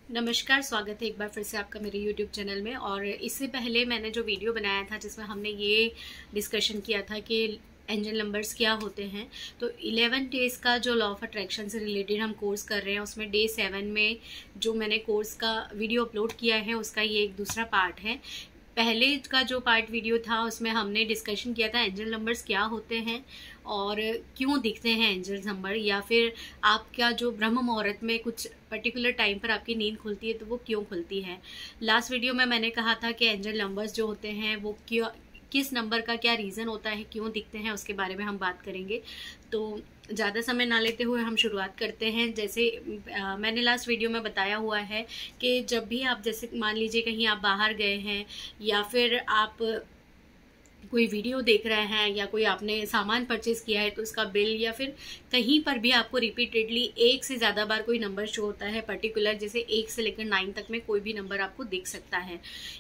नमस्कार, स्वागत है एक बार फिर से आपका मेरे YouTube चैनल में। और इससे पहले मैंने जो वीडियो बनाया था जिसमें हमने ये डिस्कशन किया था कि एंजल नंबर्स क्या होते हैं, तो 11 डेज का जो लॉ ऑफ अट्रैक्शन से रिलेटेड हम कोर्स कर रहे हैं उसमें डे 7 में जो मैंने कोर्स का वीडियो अपलोड किया है उसका ये एक दूसरा पार्ट है। पहले का जो पार्ट वीडियो था उसमें हमने डिस्कशन किया था एंजल नंबर्स क्या होते हैं और क्यों दिखते हैं एंजल नंबर, या फिर आपका जो ब्रह्म मुहूर्त में कुछ पर्टिकुलर टाइम पर आपकी नींद खुलती है तो वो क्यों खुलती है। लास्ट वीडियो में मैंने कहा था कि एंजल नंबर्स जो होते हैं वो क्यों, किस नंबर का क्या रीज़न होता है, क्यों दिखते हैं, उसके बारे में हम बात करेंगे। तो ज़्यादा समय ना लेते हुए हम शुरुआत करते हैं। जैसे मैंने लास्ट वीडियो में बताया हुआ है कि जब भी आप, जैसे मान लीजिए कहीं आप बाहर गए हैं या फिर आप कोई वीडियो देख रहे हैं या कोई आपने सामान परचेज किया है तो उसका बिल, या फिर कहीं पर भी आपको रिपीटेडली एक से ज़्यादा बार कोई नंबर शो होता है पर्टिकुलर, जैसे 1 से लेकर 9 तक में कोई भी नंबर आपको दिख सकता है।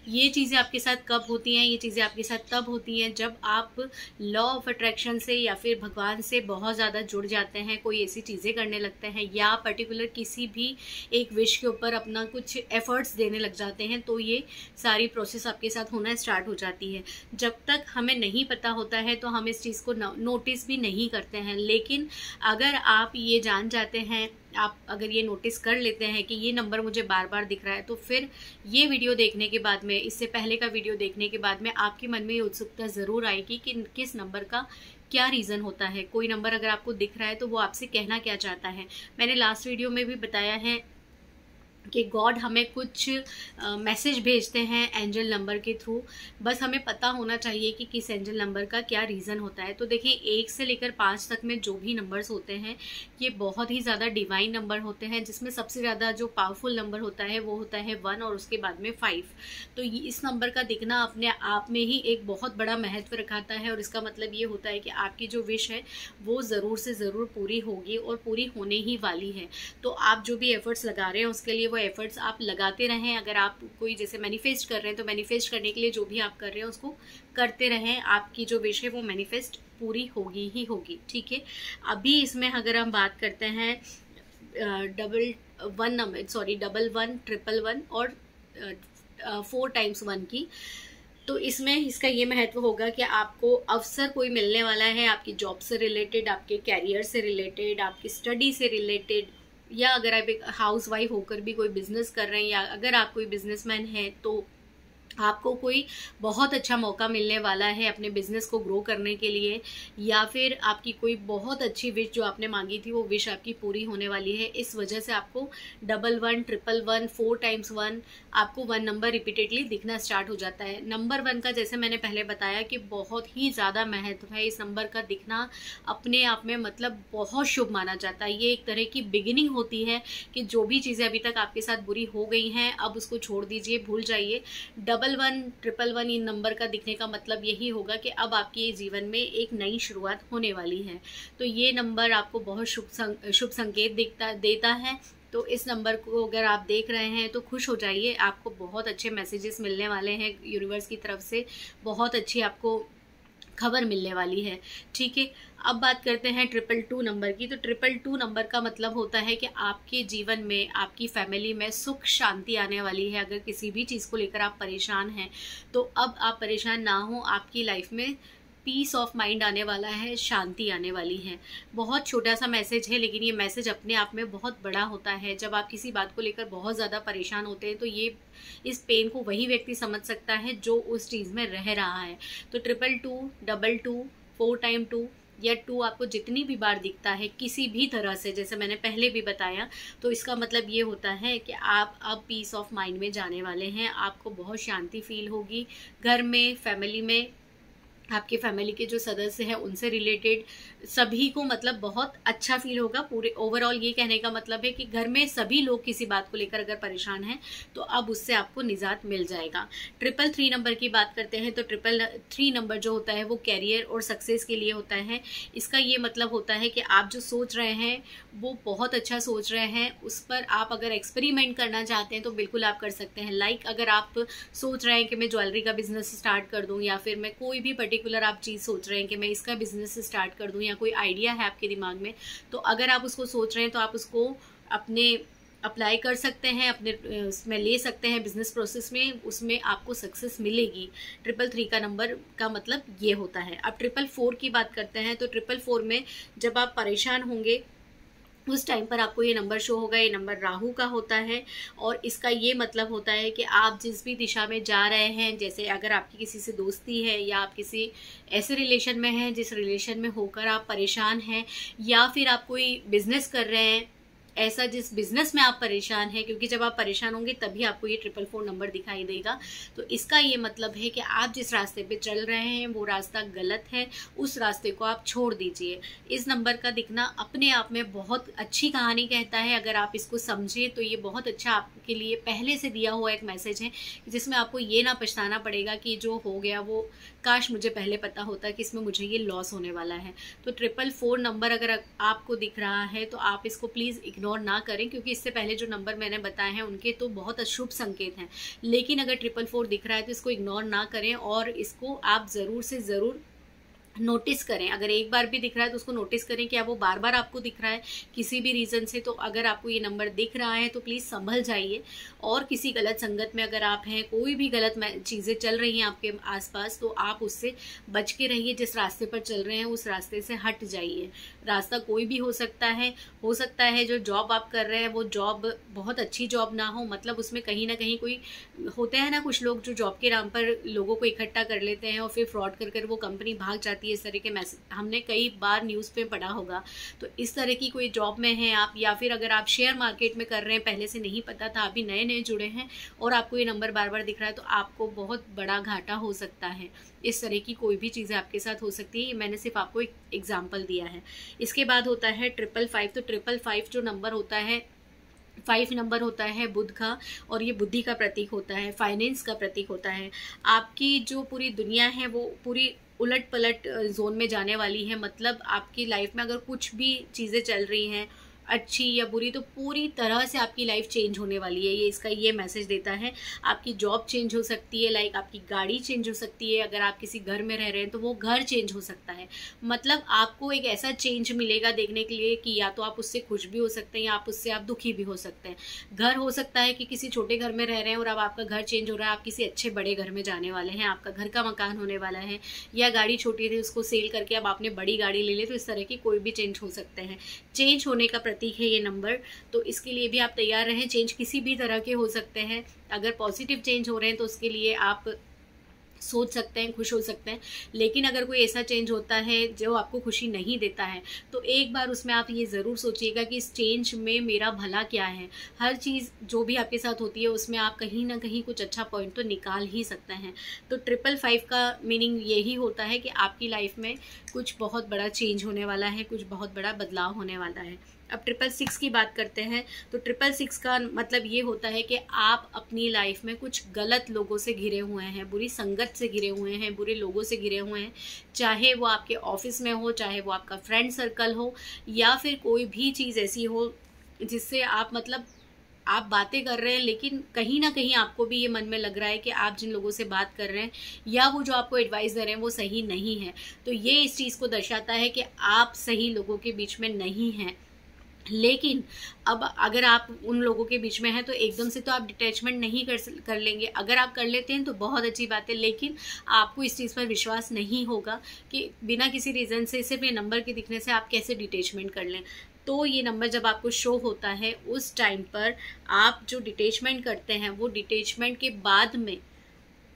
ये चीज़ें आपके साथ कब होती हैं? ये चीज़ें आपके साथ तब होती हैं जब आप लॉ ऑफ अट्रैक्शन से या फिर भगवान से बहुत ज़्यादा जुड़ जाते हैं, कोई ऐसी चीज़ें करने लगते हैं या पर्टिकुलर किसी भी एक विश के ऊपर अपना कुछ एफर्ट्स देने लग जाते हैं, तो ये सारी प्रोसेस आपके साथ होना स्टार्ट हो जाती है। जब तक हमें नहीं पता होता है तो हम इस चीज़ को नोटिस भी नहीं करते हैं, लेकिन अगर आप ये जान जाते हैं, आप अगर ये नोटिस कर लेते हैं कि ये नंबर मुझे बार बार दिख रहा है, तो फिर ये वीडियो देखने के बाद में, इससे पहले का वीडियो देखने के बाद में आपके मन में ये उत्सुकता ज़रूर आएगी कि किस नंबर का क्या रीज़न होता है। कोई नंबर अगर आपको दिख रहा है तो वो आपसे कहना क्या चाहता है। मैंने लास्ट वीडियो में भी बताया है कि गॉड हमें कुछ मैसेज भेजते हैं एंजल नंबर के थ्रू, बस हमें पता होना चाहिए कि किस एंजल नंबर का क्या रीज़न होता है। तो देखिए 1 से लेकर 5 तक में जो भी नंबर्स होते हैं ये बहुत ही ज़्यादा डिवाइन नंबर होते हैं, जिसमें सबसे ज़्यादा जो पावरफुल नंबर होता है वो होता है 1 और उसके बाद में 5। तो इस नंबर का दिखना अपने आप में ही एक बहुत बड़ा महत्व रखाता है, और इसका मतलब ये होता है कि आपकी जो विश है वो ज़रूर से ज़रूर पूरी होगी और पूरी होने ही वाली है। तो आप जो भी एफर्ट्स लगा रहे हैं उसके लिए एफर्ट्स आप लगाते रहें। अगर आप कोई जैसे मैनिफेस्ट कर रहे हैं तो मैनिफेस्ट करने के लिए जो भी आप कर रहे हैं उसको करते रहें, आपकी जो विश है वो मैनिफेस्ट पूरी होगी ही होगी। ठीक है, अभी इसमें अगर हम बात करते हैं डबल 1 ट्रिपल 1 और 4 टाइम्स 1 की, तो इसमें इसका ये महत्व होगा कि आपको अवसर कोई मिलने वाला है, आपकी जॉब से रिलेटेड, आपके कैरियर से रिलेटेड, आपकी स्टडी से रिलेटेड, या अगर आप एक हाउस वाइफ होकर भी कोई बिजनेस कर रहे हैं, या अगर आप कोई बिजनेसमैन हैं तो आपको कोई बहुत अच्छा मौका मिलने वाला है अपने बिजनेस को ग्रो करने के लिए, या फिर आपकी कोई बहुत अच्छी विश जो आपने मांगी थी वो विश आपकी पूरी होने वाली है। इस वजह से आपको 1 ट्रिपल 1 4 टाइम्स 1 आपको 1 नंबर रिपीटेडली दिखना स्टार्ट हो जाता है। नंबर 1 का जैसे मैंने पहले बताया कि बहुत ही ज़्यादा महत्व है इस नंबर का दिखना, अपने आप में मतलब बहुत शुभ माना जाता है। ये एक तरह की बिगिनिंग होती है कि जो भी चीज़ें अभी तक आपके साथ बुरी हो गई हैं अब उसको छोड़ दीजिए, भूल जाइए। 1 ट्रिपल 1 इन नंबर का दिखने का मतलब यही होगा कि अब आपके जीवन में एक नई शुरुआत होने वाली है। तो ये नंबर आपको बहुत शुभ संकेत देता है। तो इस नंबर को अगर आप देख रहे हैं तो खुश हो जाइए, आपको बहुत अच्छे मैसेजेस मिलने वाले हैं यूनिवर्स की तरफ से, बहुत अच्छी आपको खबर मिलने वाली है। ठीक है, अब बात करते हैं 222 नंबर की। तो 222 नंबर का मतलब होता है कि आपके जीवन में, आपकी फैमिली में सुख शांति आने वाली है। अगर किसी भी चीज़ को लेकर आप परेशान हैं तो अब आप परेशान ना हो, आपकी लाइफ में पीस ऑफ माइंड आने वाला है, शांति आने वाली है। बहुत छोटा सा मैसेज है लेकिन ये मैसेज अपने आप में बहुत बड़ा होता है। जब आप किसी बात को लेकर बहुत ज़्यादा परेशान होते हैं तो ये इस पेन को वही व्यक्ति समझ सकता है जो उस चीज़ में रह रहा है। तो 222 222 4 टाइम 2 या 2 आपको जितनी भी बार दिखता है किसी भी तरह से, जैसे मैंने पहले भी बताया, तो इसका मतलब ये होता है कि आप अब पीस ऑफ माइंड में जाने वाले हैं। आपको बहुत शांति फील होगी घर में, फैमिली में, आपके फैमिली के जो सदस्य हैं उनसे रिलेटेड सभी को मतलब बहुत अच्छा फील होगा। पूरे ओवरऑल ये कहने का मतलब है कि घर में सभी लोग किसी बात को लेकर अगर परेशान हैं तो अब उससे आपको निजात मिल जाएगा। 333 नंबर की बात करते हैं तो 333 नंबर जो होता है वो कैरियर और सक्सेस के लिए होता है। इसका ये मतलब होता है कि आप जो सोच रहे हैं वो बहुत अच्छा सोच रहे हैं, उस पर आप अगर एक्सपेरिमेंट करना चाहते हैं तो बिल्कुल आप कर सकते हैं। लाइक अगर आप सोच रहे हैं कि मैं ज्वेलरी का बिजनेस स्टार्ट कर दूं, या फिर मैं कोई भी पर्टिकुलर आप चीज़ सोच रहे हैं कि मैं इसका बिजनेस स्टार्ट कर दूं, या कोई आइडिया है आपके दिमाग में, तो अगर आप उसको सोच रहे हैं तो आप उसको अपने अप्लाई कर सकते हैं, अपने उसमें ले सकते हैं बिजनेस प्रोसेस में, उसमें आपको सक्सेस मिलेगी। 333 का नंबर का मतलब ये होता है। अब 444 की बात करते हैं, तो 444 में जब आप परेशान होंगे उस टाइम पर आपको ये नंबर शो होगा। ये नंबर राहु का होता है और इसका ये मतलब होता है कि आप जिस भी दिशा में जा रहे हैं, जैसे अगर आपकी किसी से दोस्ती है या आप किसी ऐसे रिलेशन में हैं जिस रिलेशन में होकर आप परेशान हैं, या फिर आप कोई बिजनेस कर रहे हैं ऐसा जिस बिजनेस में आप परेशान हैं, क्योंकि जब आप परेशान होंगे तभी आपको ये 444 नंबर दिखाई देगा। तो इसका ये मतलब है कि आप जिस रास्ते पे चल रहे हैं वो रास्ता गलत है, उस रास्ते को आप छोड़ दीजिए। इस नंबर का दिखना अपने आप में बहुत अच्छी कहानी कहता है। अगर आप इसको समझिए तो ये बहुत अच्छा आपके लिए पहले से दिया हुआ एक मैसेज है, जिसमें आपको ये ना पछताना पड़ेगा कि जो हो गया वो काश मुझे पहले पता होता कि इसमें मुझे ये लॉस होने वाला है। तो 444 नंबर अगर आपको दिख रहा है तो आप इसको प्लीज़ इग्नोर ना करें, क्योंकि इससे पहले जो नंबर मैंने बताए हैं उनके तो बहुत अशुभ संकेत हैं। लेकिन अगर 444 दिख रहा है तो इसको इग्नोर ना करें और इसको आप ज़रूर से ज़रूर नोटिस करें। अगर एक बार भी दिख रहा है तो उसको नोटिस करें, क्या वो बार बार आपको दिख रहा है किसी भी रीज़न से। तो अगर आपको ये नंबर दिख रहा है तो प्लीज़ संभल जाइए, और किसी गलत संगत में अगर आप हैं, कोई भी गलत चीज़ें चल रही हैं आपके आसपास, तो आप उससे बच के रहिए। जिस रास्ते पर चल रहे हैं उस रास्ते से हट जाइए। रास्ता कोई भी हो सकता है जो जॉब आप कर रहे हैं वो जॉब बहुत अच्छी जॉब ना हो, मतलब उसमें कहीं ना कहीं कोई होते हैं ना कुछ लोग जो जॉब के नाम पर लोगों को इकट्ठा कर लेते हैं और फिर फ्रॉड कर वो कंपनी भाग जाती है। इस तरह के मैसेज हमने कई बार न्यूज़ पे पढ़ा होगा। तो इस तरह की कोई जॉब में हैं आप, या फिर अगर आप शेयर मार्केट में कर रहे हैं, पहले से नहीं पता था, अभी नए नए जुड़े हैं और आपको ये नंबर बार बार दिख रहा है, तो आपको बहुत बड़ा घाटा हो सकता है। इस तरह की कोई भी चीज़ें आपके साथ हो सकती है। ये मैंने सिर्फ आपको एक एग्जाम्पल दिया है। इसके बाद होता है 555। तो 555 जो नंबर होता है, 5 नंबर होता है बुध का, और ये बुद्धि का प्रतीक होता है, फाइनेंस का प्रतीक होता है। आपकी जो पूरी दुनिया है वो पूरी उलट पलट जोन में जाने वाली है। मतलब आपकी लाइफ में अगर कुछ भी चीज़ें चल रही हैं अच्छी या बुरी, तो पूरी तरह से आपकी लाइफ चेंज होने वाली है। ये इसका ये मैसेज देता है। आपकी जॉब चेंज हो सकती है, लाइक आपकी गाड़ी चेंज हो सकती है। अगर आप किसी घर में रह रहे हैं तो वो घर चेंज हो सकता है। मतलब आपको एक ऐसा चेंज मिलेगा देखने के लिए कि या तो आप उससे खुश भी हो सकते हैं या आप उससे आप दुखी भी हो सकते हैं। घर हो सकता है कि किसी छोटे घर में रह रहे हैं और अब आपका घर चेंज हो रहा है, आप किसी अच्छे बड़े घर में जाने वाले हैं, आपका घर का मकान होने वाला है। या गाड़ी छोटी थी उसको सेल करके अब आपने बड़ी गाड़ी ले ली, तो इस तरह की कोई भी चेंज हो सकते हैं। चेंज होने का प्रतीक है ये नंबर, तो इसके लिए भी आप तैयार रहें। चेंज किसी भी तरह के हो सकते हैं। अगर पॉजिटिव चेंज हो रहे हैं तो उसके लिए आप सोच सकते हैं, खुश हो सकते हैं। लेकिन अगर कोई ऐसा चेंज होता है जो आपको खुशी नहीं देता है, तो एक बार उसमें आप ये ज़रूर सोचिएगा कि इस चेंज में मेरा भला क्या है। हर चीज़ जो भी आपके साथ होती है उसमें आप कहीं ना कहीं कुछ अच्छा पॉइंट तो निकाल ही सकते हैं। तो 555 का मीनिंग यही होता है कि आपकी लाइफ में कुछ बहुत बड़ा चेंज होने वाला है, कुछ बहुत बड़ा बदलाव होने वाला है। अब 666 की बात करते हैं। तो 666 का मतलब ये होता है कि आप अपनी लाइफ में कुछ गलत लोगों से घिरे हुए हैं, बुरी संगत से घिरे हुए हैं, बुरे लोगों से घिरे हुए हैं। चाहे वो आपके ऑफिस में हो, चाहे वो आपका फ्रेंड सर्कल हो, या फिर कोई भी चीज़ ऐसी हो जिससे आप मतलब आप बातें कर रहे हैं लेकिन कहीं ना कहीं आपको भी ये मन में लग रहा है कि आप जिन लोगों से बात कर रहे हैं या वो जो आपको एडवाइस दे रहे हैं वो सही नहीं है। तो ये इस चीज़ को दर्शाता है कि आप सही लोगों के बीच में नहीं हैं। लेकिन अब अगर आप उन लोगों के बीच में हैं तो एकदम से तो आप डिटैचमेंट नहीं कर लेंगे। अगर आप कर लेते हैं तो बहुत अच्छी बात है, लेकिन आपको इस चीज़ पर विश्वास नहीं होगा कि बिना किसी रीज़न से, सिर्फ ये नंबर के दिखने से आप कैसे डिटैचमेंट कर लें। तो ये नंबर जब आपको शो होता है उस टाइम पर आप जो डिटैचमेंट करते हैं वो डिटैचमेंट के बाद में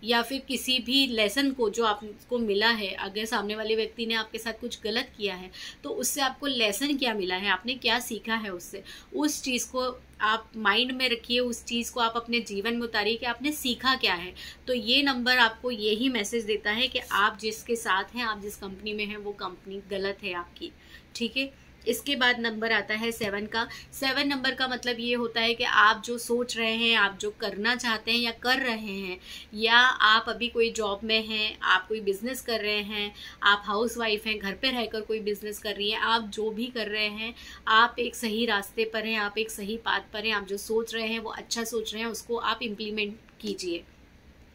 या फिर किसी भी लेसन को जो आपको मिला है, अगर सामने वाले व्यक्ति ने आपके साथ कुछ गलत किया है तो उससे आपको लेसन क्या मिला है, आपने क्या सीखा है उससे, उस चीज़ को आप माइंड में रखिए, उस चीज़ को आप अपने जीवन में उतारिए कि आपने सीखा क्या है। तो ये नंबर आपको यही मैसेज देता है कि आप जिसके साथ हैं, आप जिस कंपनी में हैं वो कंपनी गलत है आपकी। ठीक है। इसके बाद नंबर आता है 7 का। 7 नंबर का मतलब ये होता है कि आप जो सोच रहे हैं, आप जो करना चाहते हैं या कर रहे हैं, या आप अभी कोई जॉब में हैं, आप कोई बिजनेस कर रहे हैं, आप हाउसवाइफ हैं, घर पे रहकर कोई बिजनेस कर रही हैं, आप जो भी कर रहे हैं आप एक सही रास्ते पर हैं, आप एक सही पाथ पर हैं। आप जो सोच रहे हैं वो अच्छा सोच रहे हैं, उसको आप इम्प्लीमेंट कीजिए।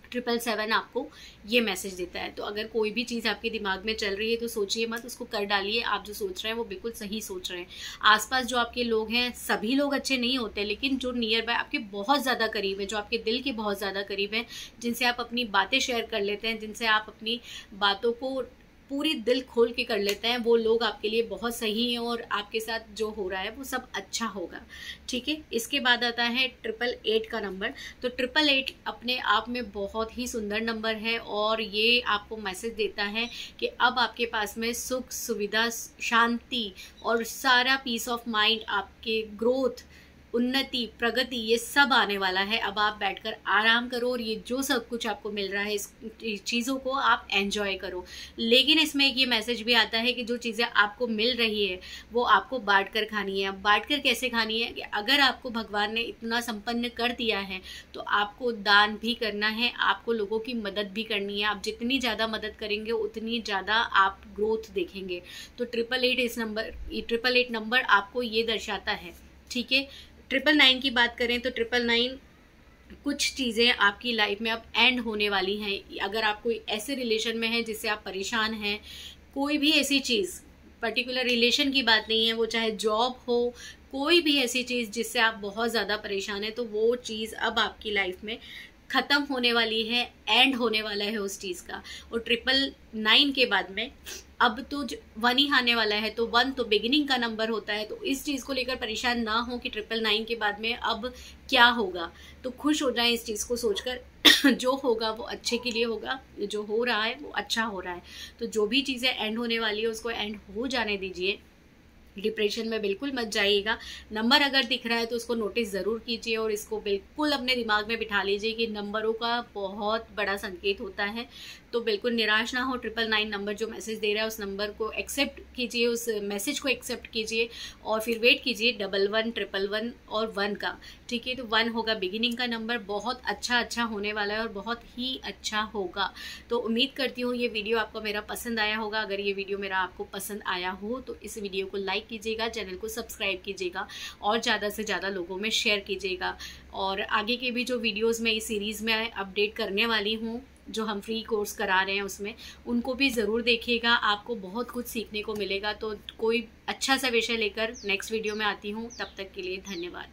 777 आपको ये मैसेज देता है। तो अगर कोई भी चीज़ आपके दिमाग में चल रही है तो सोचिए मत, उसको कर डालिए। आप जो सोच रहे हैं वो बिल्कुल सही सोच रहे हैं। आसपास जो आपके लोग हैं, सभी लोग अच्छे नहीं होते, लेकिन जो नियर बाय आपके बहुत ज़्यादा करीब है, जो आपके दिल के बहुत ज़्यादा करीब हैं, जिनसे आप अपनी बातें शेयर कर लेते हैं, जिनसे आप अपनी बातों को पूरी दिल खोल के कर लेते हैं, वो लोग आपके लिए बहुत सही हैं और आपके साथ जो हो रहा है वो सब अच्छा होगा। ठीक है, इसके बाद आता है 888 का नंबर। तो 888 अपने आप में बहुत ही सुंदर नंबर है और ये आपको मैसेज देता है कि अब आपके पास में सुख, सुविधा, शांति और सारा पीस ऑफ माइंड, आपके ग्रोथ, उन्नति, प्रगति, ये सब आने वाला है। अब आप बैठकर आराम करो और ये जो सब कुछ आपको मिल रहा है, इस चीज़ों को आप एंजॉय करो। लेकिन इसमें एक ये मैसेज भी आता है कि जो चीज़ें आपको मिल रही है वो आपको बांट कर खानी है। बांट कर कैसे खानी है कि अगर आपको भगवान ने इतना संपन्न कर दिया है तो आपको दान भी करना है, आपको लोगों की मदद भी करनी है। आप जितनी ज़्यादा मदद करेंगे उतनी ज़्यादा आप ग्रोथ देखेंगे। तो 888 नंबर आपको ये दर्शाता है। ठीक है, 999 की बात करें तो 999 कुछ चीज़ें आपकी लाइफ में अब एंड होने वाली हैं। अगर आप कोई ऐसे रिलेशन में हैं जिससे आप परेशान हैं, कोई भी ऐसी चीज़, पर्टिकुलर रिलेशन की बात नहीं है, वो चाहे जॉब हो, कोई भी ऐसी चीज़ जिससे आप बहुत ज़्यादा परेशान हैं, तो वो चीज़ अब आपकी लाइफ में ख़त्म होने वाली है, एंड होने वाला है उस चीज़ का। और 999 के बाद में अब तो 1 ही आने वाला है, तो 1 तो बिगिनिंग का नंबर होता है। तो इस चीज़ को लेकर परेशान ना हो कि 999 के बाद में अब क्या होगा, तो खुश हो जाएं इस चीज़ को सोचकर। जो होगा वो अच्छे के लिए होगा, जो हो रहा है वो अच्छा हो रहा है। तो जो भी चीज़ें एंड होने वाली है उसको एंड हो जाने दीजिए, डिप्रेशन में बिल्कुल मत जाइएगा। नंबर अगर दिख रहा है तो उसको नोटिस ज़रूर कीजिए और इसको बिल्कुल अपने दिमाग में बिठा लीजिए कि नंबरों का बहुत बड़ा संकेत होता है। तो बिल्कुल निराश ना हो। 999 नंबर जो मैसेज दे रहा है उस नंबर को एक्सेप्ट कीजिए, उस मैसेज को एक्सेप्ट कीजिए और फिर वेट कीजिए 11 111 और 1 का। ठीक है, तो 1 होगा बिगिनिंग का नंबर। बहुत अच्छा होने वाला है और बहुत ही अच्छा होगा। तो उम्मीद करती हूँ ये वीडियो आपको मेरा पसंद आया होगा। अगर ये वीडियो मेरा आपको पसंद आया हो तो इस वीडियो को लाइक कीजिएगा, चैनल को सब्सक्राइब कीजिएगा और ज़्यादा से ज़्यादा लोगों में शेयर कीजिएगा। और आगे के भी जो वीडियोस मैं इस सीरीज़ में अपडेट करने वाली हूँ, जो हम फ्री कोर्स करा रहे हैं उसमें, उनको भी ज़रूर देखिएगा। आपको बहुत कुछ सीखने को मिलेगा। तो कोई अच्छा सा विषय लेकर नेक्स्ट वीडियो में आती हूँ। तब तक के लिए धन्यवाद।